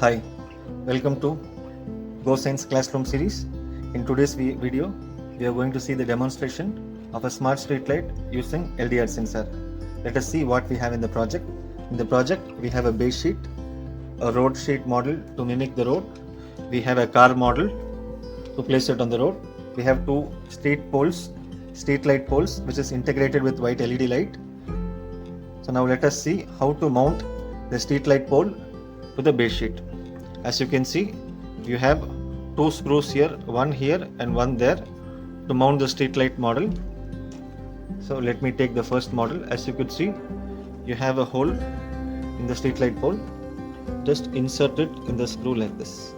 Hi, welcome to Go Science Classroom series. In today's video, we are going to see the demonstration of a smart street light using LDR sensor. Let us see what we have in the project. In the project, we have a base sheet, a road sheet model to mimic the road. We have a car model to place it on the road. We have two street light poles, which is integrated with white LED light. So now let us see how to mount the street light pole to the base sheet. As you can see, you have two screws here, one here and one there to mount the street light model. So let me take the first model. As you could see, you have a hole in the street light pole. Just insert it in the screw like this.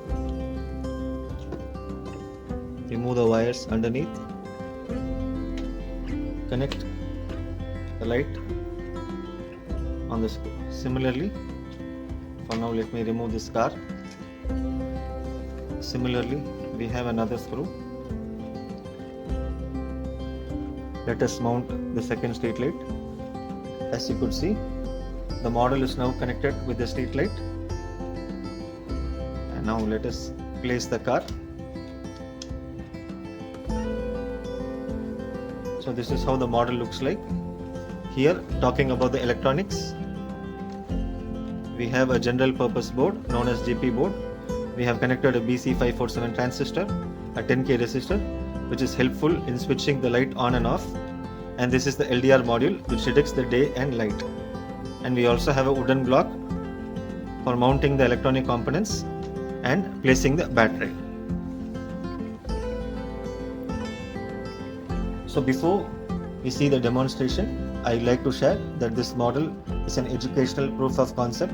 Remove the wires underneath. Connect the light on the screw. Similarly, for now let me remove this car. Similarly, we have another screw. Let us mount the second street light. As you could see, the model is now connected with the street light. And now let us place the car. So this is how the model looks like. Here, talking about the electronics, we have a general purpose board known as GP board. We have connected a BC547 transistor, a 10K resistor, which is helpful in switching the light on and off. And this is the LDR module, which detects the day and light. And we also have a wooden block for mounting the electronic components and placing the battery. So before we see the demonstration, I'd like to share that this model is an educational proof of concept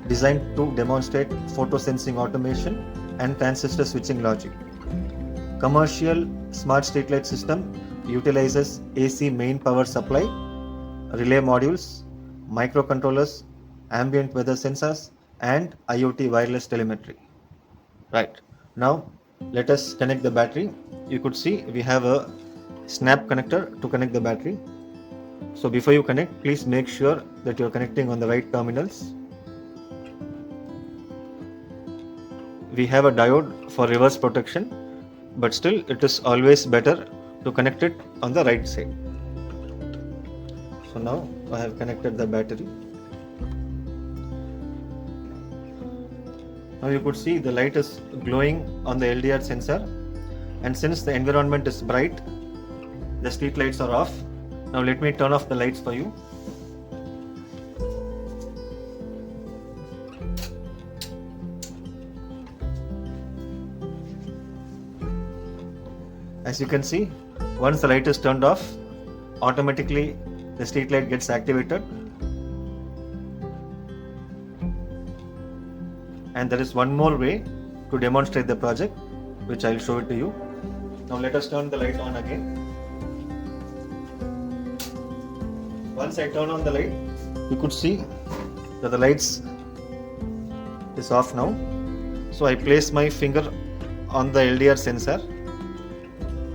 designed to demonstrate photosensing automation and transistor switching logic. Commercial smart streetlight system utilizes AC main power supply, relay modules, microcontrollers, ambient weather sensors, and IoT wireless telemetry. Right, now let us connect the battery. You could see we have a snap connector to connect the battery. So before you connect, please make sure that you are connecting on the right terminals. We have a diode for reverse protection, but still it is always better to connect it on the right side. So now I have connected the battery. Now you could see the light is glowing on the LDR sensor, and since the environment is bright, the street lights are off. Now let me turn off the lights for you. As you can see, once the light is turned off, automatically the street light gets activated. And there is one more way to demonstrate the project, which I will show it to you. Now let us turn the light on again. Once I turn on the light, you could see that the lights is off now. So I place my finger on the LDR sensor.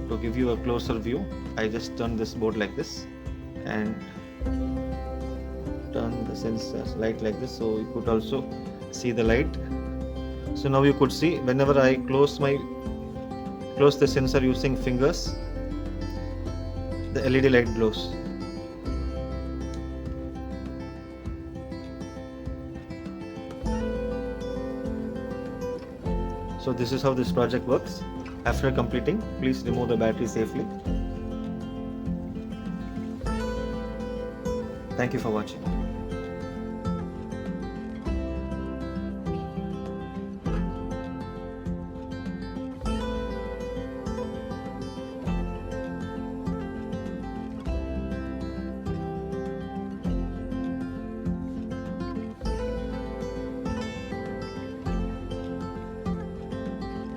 To give you a closer view, I just turn this board like this and turn the sensor light like this, so you could also see the light. So now you could see whenever I close the sensor using fingers, the LED light glows. So this is how this project works. After completing, please remove the battery safely. Thank you for watching.